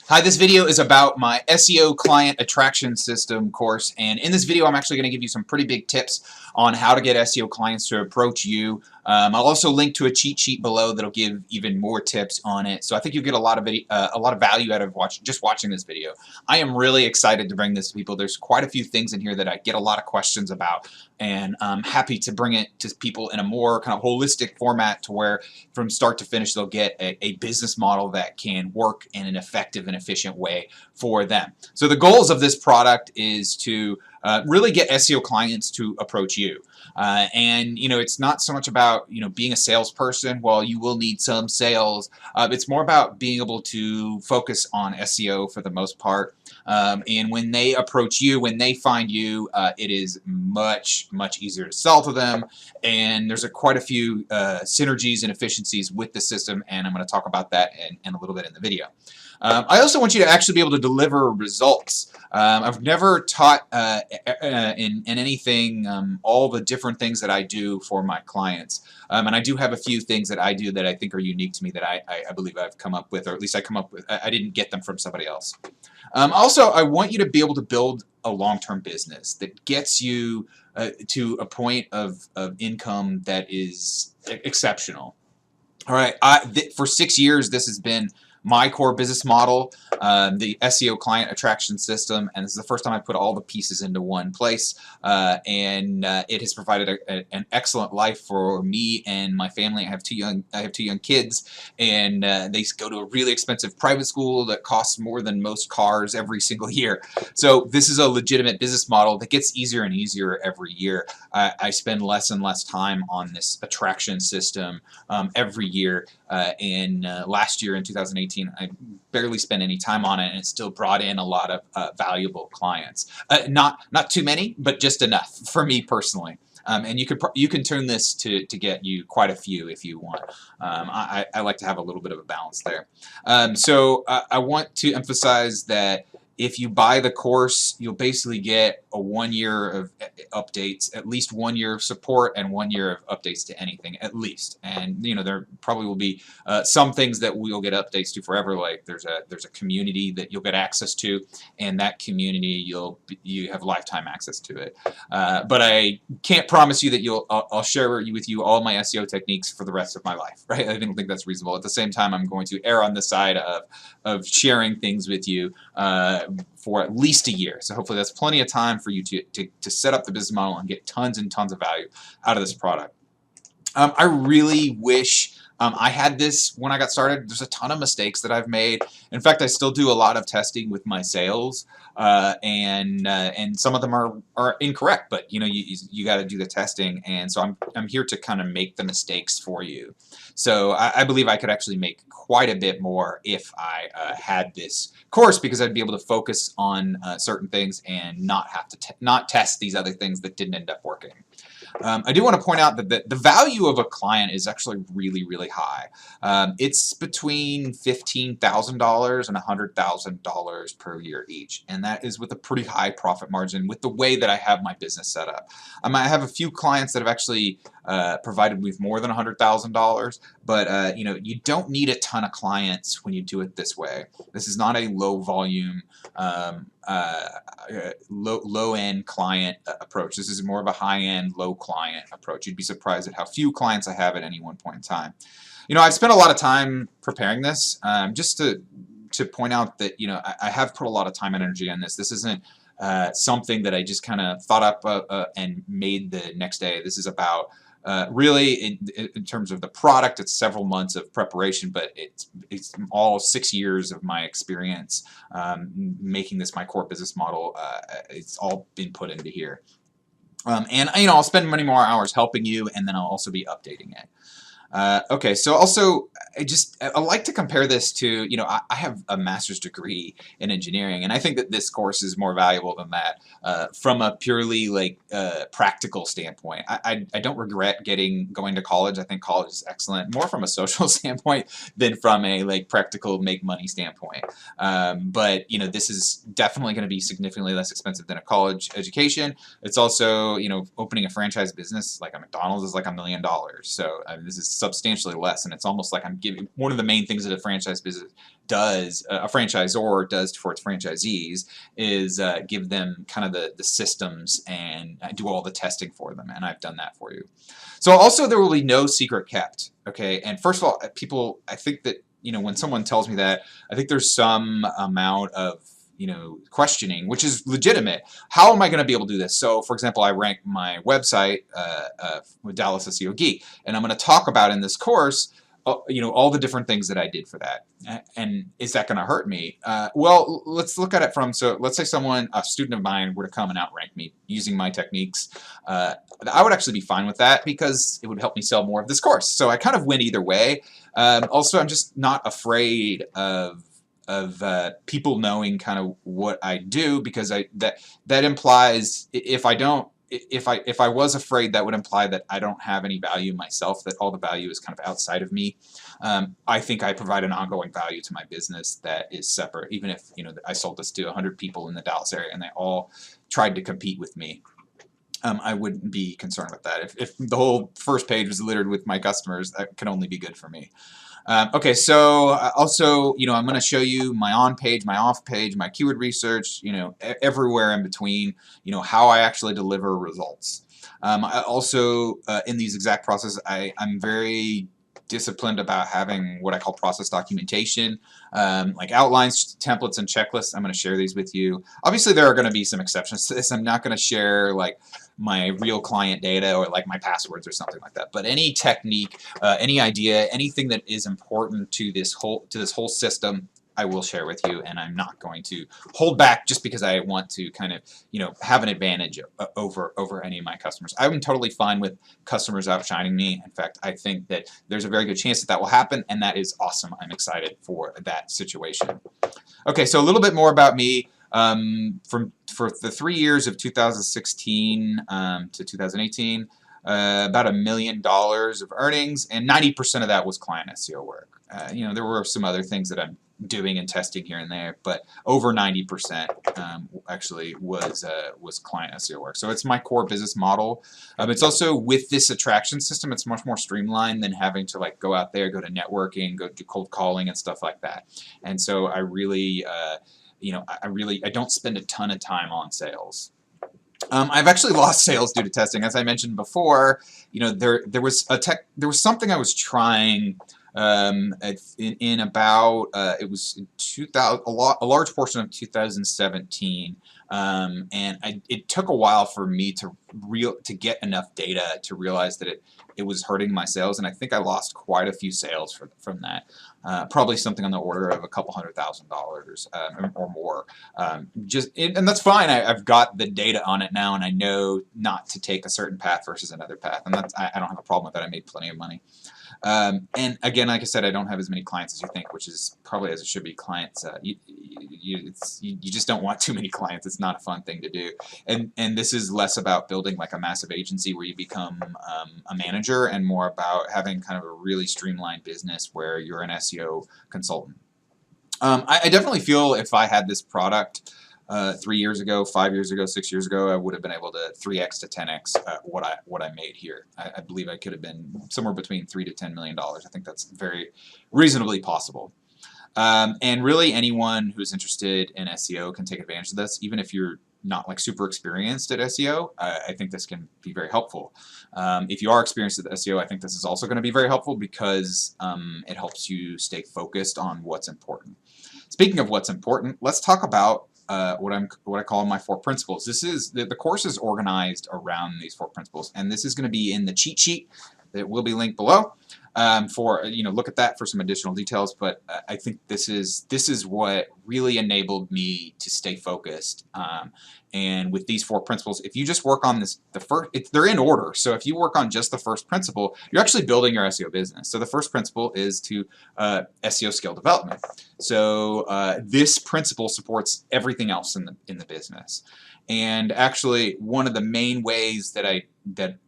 Hi, this video is about my SEO client attraction system course, and in this video I'm actually going to give you some pretty big tips on how to get SEO clients to approach you. I'll also link to a cheat sheet below that'll give even more tips on it. So I think you'll get a lot of value out of watching this video. I am really excited to bring this to people. There's quite a few things in here that I get a lot of questions about, and I'm happy to bring it to people in a more kind of holistic format to where from start to finish they'll get a business model that can work in an effective and efficient way for them. So the goals of this product is to really get SEO clients to approach you. And it's not so much about being a salesperson. Well, you will need some sales. It's more about being able to focus on SEO for the most part. And when they approach you, when they find you, it is much easier to sell to them. And there's quite a few synergies and efficiencies with the system, and I'm going to talk about that in a little bit in the video. I also want you to actually be able to deliver results. I've never taught in anything all the different things that I do for my clients. And I do have a few things that I do that I think are unique to me that I believe I've come up with, or at least I come up with. I didn't get them from somebody else. Also, I want you to be able to build a long-term business that gets you to a point of income that is exceptional. All right, for 6 years, this has been my core business model, the SEO client attraction system, and this is the first time I put all the pieces into one place, and it has provided an excellent life for me and my family. I have two young kids, and they go to a really expensive private school that costs more than most cars every single year. So this is a legitimate business model that gets easier and easier every year. I spend less and less time on this attraction system every year, and last year in 2018, I barely spent any time on it, and it still brought in a lot of valuable clients. Not too many, but just enough for me personally. And you can turn this to get you quite a few if you want. I like to have a little bit of a balance there. So I want to emphasize that if you buy the course, you'll basically get a 1 year of updates, at least 1 year of support, and 1 year of updates to anything, at least. And there probably will be some things that we'll get updates to forever. Like there's a community that you'll get access to, and that community you have lifetime access to it. But I can't promise you that I'll share with you all my SEO techniques for the rest of my life, right? I don't think that's reasonable. At the same time, I'm going to err on the side of sharing things with you for at least a year. So hopefully that's plenty of time for you to set up the business model and get tons and tons of value out of this product. I really wish I had this when I got started. There's a ton of mistakes that I've made. In fact, I still do a lot of testing with my sales, and some of them are incorrect. But you got to do the testing, and so I'm here to kind of make the mistakes for you. So I believe I could actually make quite a bit more if I had this course, because I'd be able to focus on certain things and not have to not test these other things that didn't end up working. I do want to point out that the value of a client is actually really high. It's between $15,000 and $100,000 per year each, and that is with a pretty high profit margin with the way that I have my business set up. I have a few clients that have actually provided with more than $100,000, but you don't need a ton of clients when you do it this way. This is not a low volume, low-end client approach. This is more of a high-end, low-client approach. You'd be surprised at how few clients I have at any one point in time. I've spent a lot of time preparing this, just to point out that I have put a lot of time and energy on this. This isn't something that I just kind of thought up and made the next day. This is about really, in terms of the product, it's several months of preparation, but it's all 6 years of my experience making this my core business model. It's all been put into here. And I'll spend many more hours helping you, and then I'll also be updating it. Okay, so also I like to compare this to, I have a master's degree in engineering, and I think that this course is more valuable than that from a purely practical standpoint. I don't regret going to college. I think college is excellent, more from a social standpoint than from a practical make money standpoint. But this is definitely going to be significantly less expensive than a college education. It's also, opening a franchise business like a McDonald's is like $1 million. So this is substantially less, and it's almost like I'm giving one of the main things that a franchise business does, a franchisor does for its franchisees, is give them kind of the systems and do all the testing for them, and I've done that for you. So also there will be no secret kept, okay? And first of all, people, I think that, when someone tells me that, I think there's some amount of questioning, which is legitimate. How am I going to be able to do this? So, for example, I rank my website with Dallas SEO Geek, and I'm going to talk about in this course, all the different things that I did for that. And is that going to hurt me? Well, let's look at it so let's say a student of mine, were to come and outrank me using my techniques. I would actually be fine with that because it would help me sell more of this course. So I kind of win either way. Also, I'm just not afraid of people knowing kind of what I do, because that implies if I was afraid, that would imply that I don't have any value myself, that all the value is kind of outside of me. I think I provide an ongoing value to my business that is separate, even if I sold this to 100 people in the Dallas area and they all tried to compete with me. I wouldn't be concerned with that. If the whole first page was littered with my customers, that can only be good for me. Okay, so also, I'm going to show you my on-page, my off-page, my keyword research, everywhere in between, how I actually deliver results. I also, in these exact processes, I'm very disciplined about having what I call process documentation, like outlines, templates, and checklists. I'm going to share these with you. Obviously, there are going to be some exceptions to this. I'm not going to share like my real client data or like my passwords or something like that. But any technique, any idea, anything that is important to this whole system, I will share with you, and I'm not going to hold back just because I want to kind of, have an advantage over any of my customers. I'm totally fine with customers outshining me. In fact, I think that there's a very good chance that will happen, and that is awesome. I'm excited for that situation. Okay, so a little bit more about me. For the 3 years of 2016 to 2018, about $1 million of earnings, and 90% of that was client SEO work. There were some other things that I'm doing and testing here and there, but over 90% actually was client SEO work. So it's my core business model. It's also, with this attraction system, it's much more streamlined than having to like go out there, go to networking, go do cold calling and stuff like that. And so I really, I don't spend a ton of time on sales. I've actually lost sales due to testing. As I mentioned before, there was something I was trying in about it was 2000, a large portion of 2017, and it took a while for me to get enough data to realize that it was hurting my sales, and I think I lost quite a few sales from that. Probably something on the order of a couple $100,000 or more. And that's fine. I've got the data on it now, and I know not to take a certain path versus another path, and I don't have a problem with that. I made plenty of money. And again, like I said, I don't have as many clients as you think, which is probably as it should be. Clients, you just don't want too many clients. It's not a fun thing to do. And this is less about building like a massive agency where you become a manager, and more about having kind of a really streamlined business where you're an SEO consultant. I definitely feel if I had this product 3 years ago, 5 years ago, 6 years ago, I would have been able to 3x to 10x what I made here. I believe I could have been somewhere between $3 to $10 million. I think that's very reasonably possible. And really, anyone who's interested in SEO can take advantage of this, even if you're not like super experienced at SEO. I think this can be very helpful. If you are experienced at SEO, I think this is also going to be very helpful because it helps you stay focused on what's important. Speaking of what's important, let's talk about what I call my 4 principles. This is the course is organized around these 4 principles, and this is going to be in the cheat sheet that will be linked below. Look at that for some additional details. But I think this is what really enabled me to stay focused. And with these 4 principles, if you just work on they're in order. So if you work on just the first principle, you're actually building your SEO business. So the first principle is to SEO skill development. So this principle supports everything else in the business. And actually, one of the main ways that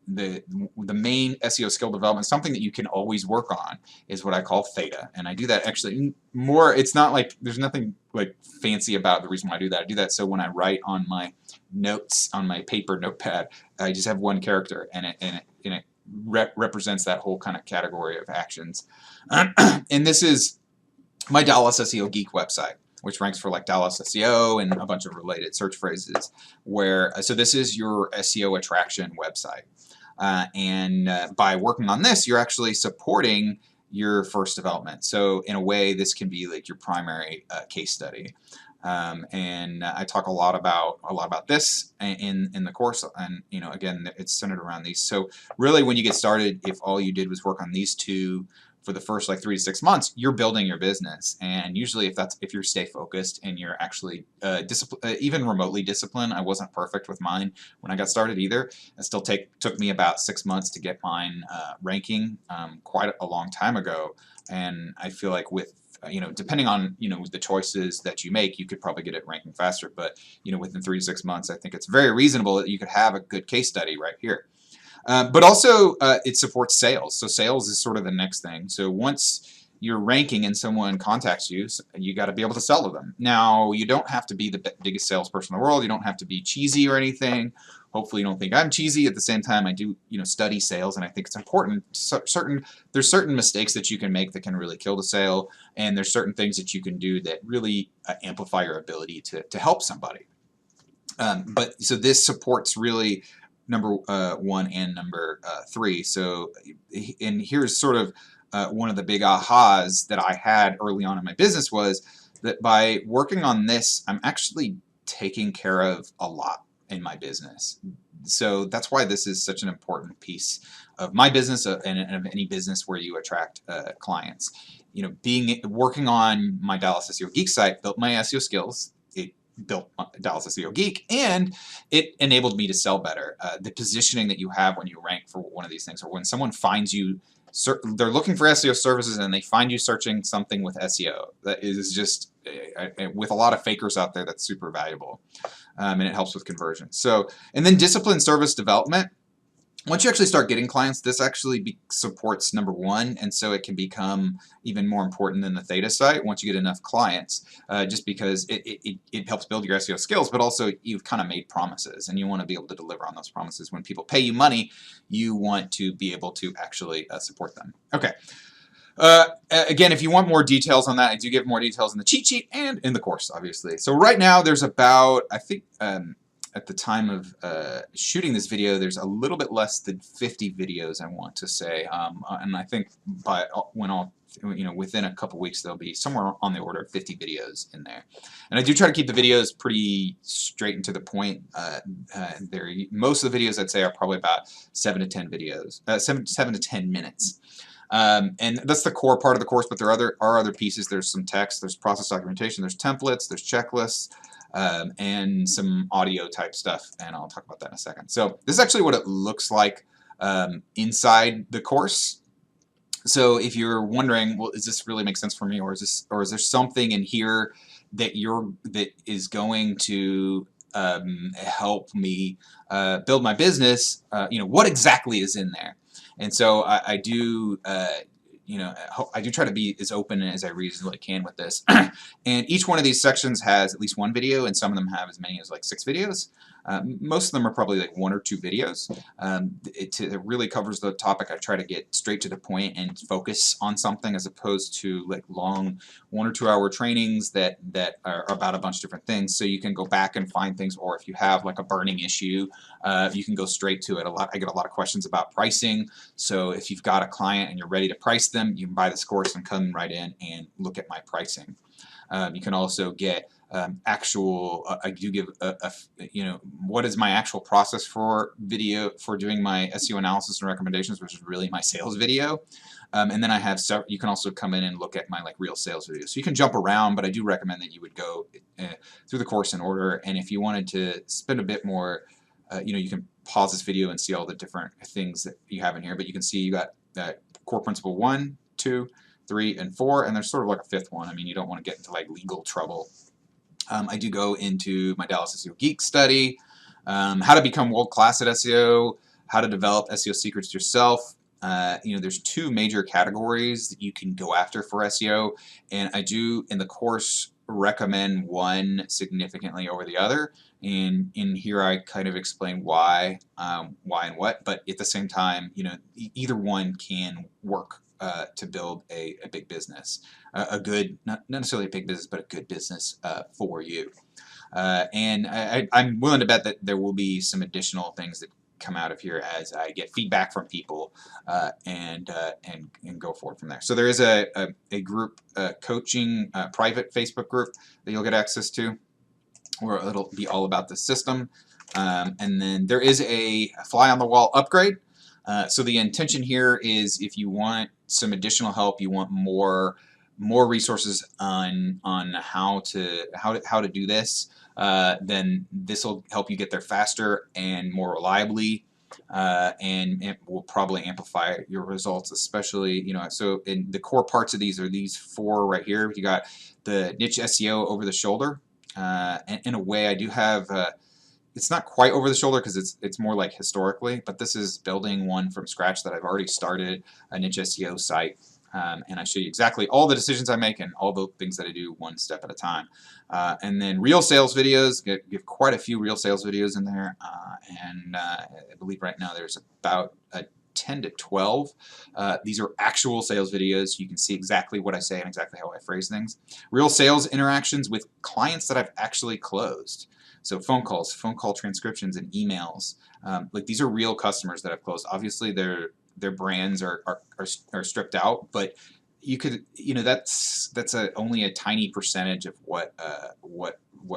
the main SEO skill development, something that you can always work on, is what I call theta. And I do that actually more, it's not like, there's nothing like fancy about the reason why I do that. I do that so when I write on my notes, on my paper notepad, I just have one character, and it represents that whole kind of category of actions. And this is my Dallas SEO Geek website, which ranks for like Dallas SEO and a bunch of related search phrases. So this is your SEO attraction website. And by working on this, you're actually supporting your first development. So in a way, this can be like your primary case study. And I talk a lot about this in the course, and again, it's centered around these. So really, when you get started, if all you did was work on these two for the first like 3 to 6 months, you're building your business. And usually, if you're stay focused and you're actually even remotely disciplined, I wasn't perfect with mine when I got started either. It still took me about 6 months to get mine ranking, quite a long time ago. And I feel like with depending on the choices that you make, you could probably get it ranking faster. But within 3 to 6 months, I think it's very reasonable that you could have a good case study right here. But also, it supports sales. So sales is sort of the next thing. So once you're ranking and someone contacts you, you got to be able to sell to them. Now, you don't have to be the biggest salesperson in the world. You don't have to be cheesy or anything. Hopefully, you don't think I'm cheesy. At the same time, I do study sales, and I think it's important. There's certain mistakes that you can make that can really kill the sale, and there's certain things that you can do that really amplify your ability to help somebody. So this supports really number 1 and number 3. So, and here's sort of one of the big ahas that I had early on in my business was that by working on this, I'm actually taking care of a lot in my business. So that's why this is such an important piece of my business and of any business where you attract clients. Working on my Dallas SEO Geek site built my SEO skills. It built Dallas SEO Geek, and it enabled me to sell better. The positioning that you have when you rank for one of these things, or when someone finds you, they're looking for SEO services and they find you searching something with SEO. That is just, with a lot of fakers out there, that's super valuable. And it helps with conversion. So, and then disciplined service development. Once you actually start getting clients, this actually supports number 1, and so it can become even more important than the Theta site once you get enough clients, just because it helps build your SEO skills, but also you've kind of made promises, and you want to be able to deliver on those promises. When people pay you money, you want to be able to actually support them. Okay. Again, if you want more details on that, I do give more details in the cheat sheet and in the course, obviously. So right now there's about, I think, at the time of shooting this video, there's a little bit less than 50 videos, I want to say, and I think within a couple weeks there'll be somewhere on the order of 50 videos in there. And I do try to keep the videos pretty straight and to the point. Most of the videos I'd say are probably about 7 to 10 videos, 7 to 10 minutes. And that's the core part of the course, but there are other pieces. There's some text, there's process documentation, there's templates, there's checklists, and some audio type stuff, and I'll talk about that in a second. So this is actually what it looks like inside the course. So if you're wondering, well, does this really make sense for me, or is there something in here that is going to help me build my business? What exactly is in there? And so I do. I do try to be as open as I reasonably can with this. And each one of these sections has at least 1 video, and some of them have as many as like 6 videos. Most of them are probably like 1 or 2 videos. It really covers the topic. I try to get straight to the point and focus on something, as opposed to like long 1 or 2 hour trainings that are about a bunch of different things. So you can go back and find things, or if you have like a burning issue, you can go straight to it. I get a lot of questions about pricing. So if you've got a client and you're ready to price them, you can buy this course and come right in and look at my pricing. You can also get I do give what is my actual process for doing my SEO analysis and recommendations, which is really my sales video. And then I have you can also come in and look at my real sales videos. So you can jump around, but I do recommend that you would go through the course in order. And if you wanted to spend a bit more, you can pause this video and see all the different things that you have in here. But you can see you got core principle 1, 2, 3, and 4, and there's sort of like a 5th one. I mean, you don't want to get into legal trouble. I do go into my Dallas SEO Geek study, how to become world-class at SEO, how to develop SEO secrets yourself. There's 2 major categories that you can go after for SEO, and I do in the course recommend one significantly over the other. And in here, I kind of explain why and what. But at the same time, either one can work to build a big business, a good, not necessarily a big business, but a good business for you. And I'm willing to bet that there will be some additional things that come out of here as I get feedback from people and go forward from there. So there is a group coaching private Facebook group that you'll get access to, where it'll be all about the system. And then there is a fly on the wall upgrade. So the intention here is if you want some additional help, you want more resources on how to do this, then this will help you get there faster and more reliably, and it will probably amplify your results, especially, so in the core parts of these are these 4 right here. You got the niche SEO over the shoulder, and in a way I do have it's not quite over the shoulder because it's more like historically, but this is building one from scratch that I've already started, a niche SEO site. And I show you exactly all the decisions I make and all the things that I do one step at a time. And then real sales videos, give quite a few real sales videos in there. And I believe right now there's about 10 to 12. These are actual sales videos. You can see exactly what I say and exactly how I phrase things. Real sales interactions with clients that I've actually closed. So phone calls, phone call transcriptions, and emails. Like these are real customers that I've closed. Obviously, their brands are stripped out, but you could, that's only a tiny percentage of what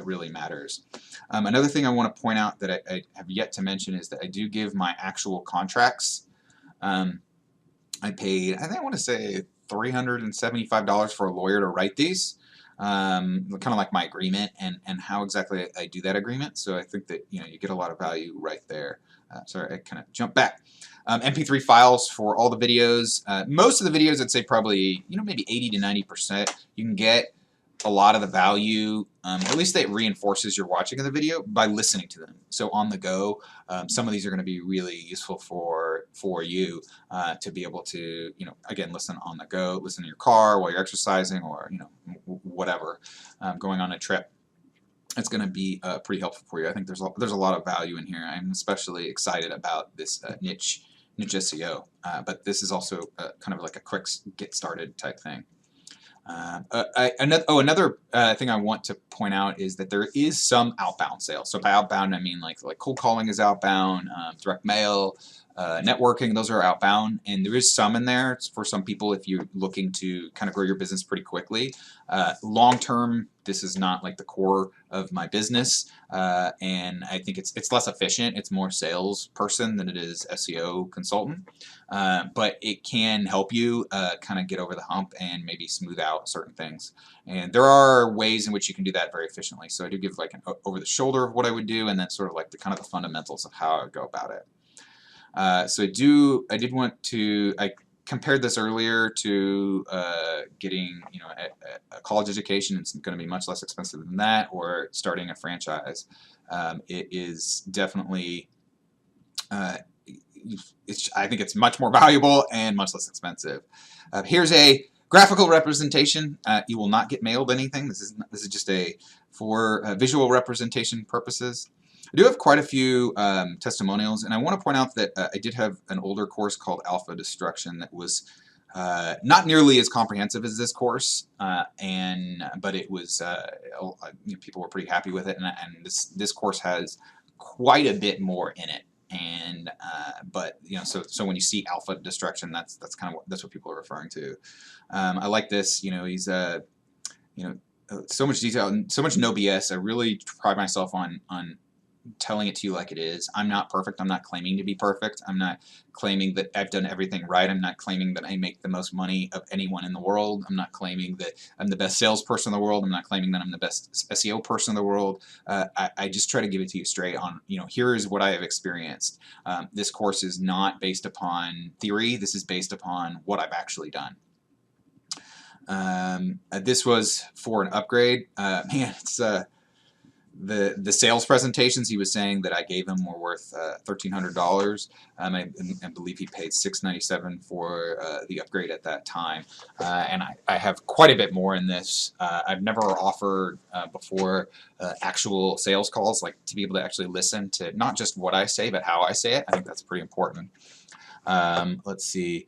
really matters. Another thing I want to point out that I have yet to mention is that I do give my actual contracts. I paid, I think I want to say $375 for a lawyer to write these. Kind of like my agreement and how exactly I do that agreement. So I think that you get a lot of value right there. Sorry, I kind of jumped back. MP3 files for all the videos. Most of the videos, I'd say probably maybe 80 to 90%. You can get a lot of the value, at least it reinforces your watching of the video by listening to them. So on the go, some of these are going to be really useful for you to be able to, again, listen on the go, listen in your car while you're exercising or, whatever, going on a trip. It's going to be pretty helpful for you. I think there's a lot of value in here. I'm especially excited about this niche SEO, but this is also kind of like a quick get started type thing. Another thing I want to point out is that there is some outbound sales. So by outbound, I mean like cold calling is outbound, direct mail, networking, those are outbound, and there is some in there for some people if you're looking to kind of grow your business pretty quickly. Long term, this is not like the core of my business, and I think it's less efficient. It's more salesperson than it is SEO consultant, but it can help you kind of get over the hump and maybe smooth out certain things. And there are ways in which you can do that very efficiently. So I do give like an over the shoulder of what I would do, and then sort of like the kind of the fundamentals of how I would go about it. So I compared this earlier to getting a college education. It's going to be much less expensive than that, or starting a franchise. It is definitely, I think it's much more valuable and much less expensive. Here's a graphical representation. You will not get mailed anything. This is just for visual representation purposes. I do have quite a few testimonials, and I want to point out that I did have an older course called Alpha Destruction that was not nearly as comprehensive as this course, but it was people were pretty happy with it, and this course has quite a bit more in it. And but so when you see Alpha Destruction, that's kind of that's what people are referring to. I like this. He's so much detail and so much no BS. I really pride myself on telling it to you like it is. I'm not perfect. I'm not claiming to be perfect. I'm not claiming that I've done everything right. I'm not claiming that I make the most money of anyone in the world. I'm not claiming that I'm the best salesperson in the world. I'm not claiming that I'm the best SEO person in the world. I just try to give it to you straight on, here is what I have experienced. This course is not based upon theory. This is based upon what I've actually done. This was for an upgrade. Man, the sales presentations he was saying that I gave him were worth $1,300. I believe he paid $697 for the upgrade at that time. And I have quite a bit more in this. I've never offered before actual sales calls, like to be able to actually listen to not just what I say, but how I say it. I think that's pretty important. Let's see.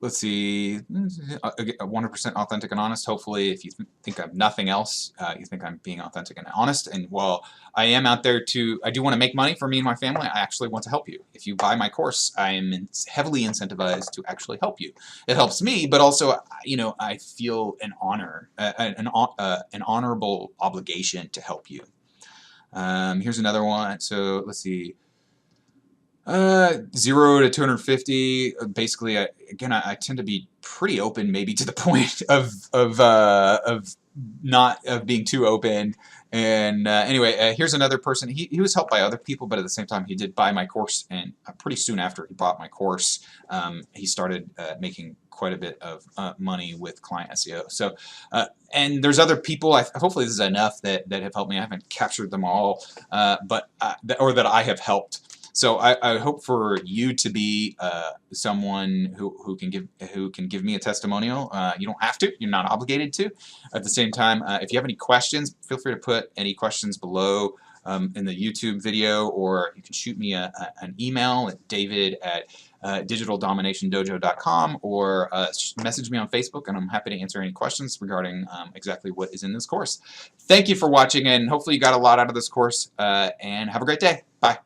100% authentic and honest. Hopefully, if you think of nothing else, you think I'm being authentic and honest. And while I am out there I do want to make money for me and my family, I actually want to help you. If you buy my course, I am heavily incentivized to actually help you. It helps me, but also, I feel an honor, an honorable obligation to help you. Here's another one. So let's see. 0 to 250. Basically, I tend to be pretty open, maybe to the point of not being too open. And anyway, here's another person. He was helped by other people, but at the same time, he did buy my course. And pretty soon after he bought my course, he started making quite a bit of money with client SEO. So, and there's other people. Hopefully, this is enough that have helped me. I haven't captured them all, or that I have helped. So I hope for you to be someone who can give me a testimonial. You don't have to. You're not obligated to. At the same time, if you have any questions, feel free to put any questions below in the YouTube video, or you can shoot me an email at david@digitaldominationdojo.com, or message me on Facebook, and I'm happy to answer any questions regarding exactly what is in this course. Thank you for watching, and hopefully you got a lot out of this course, and have a great day. Bye.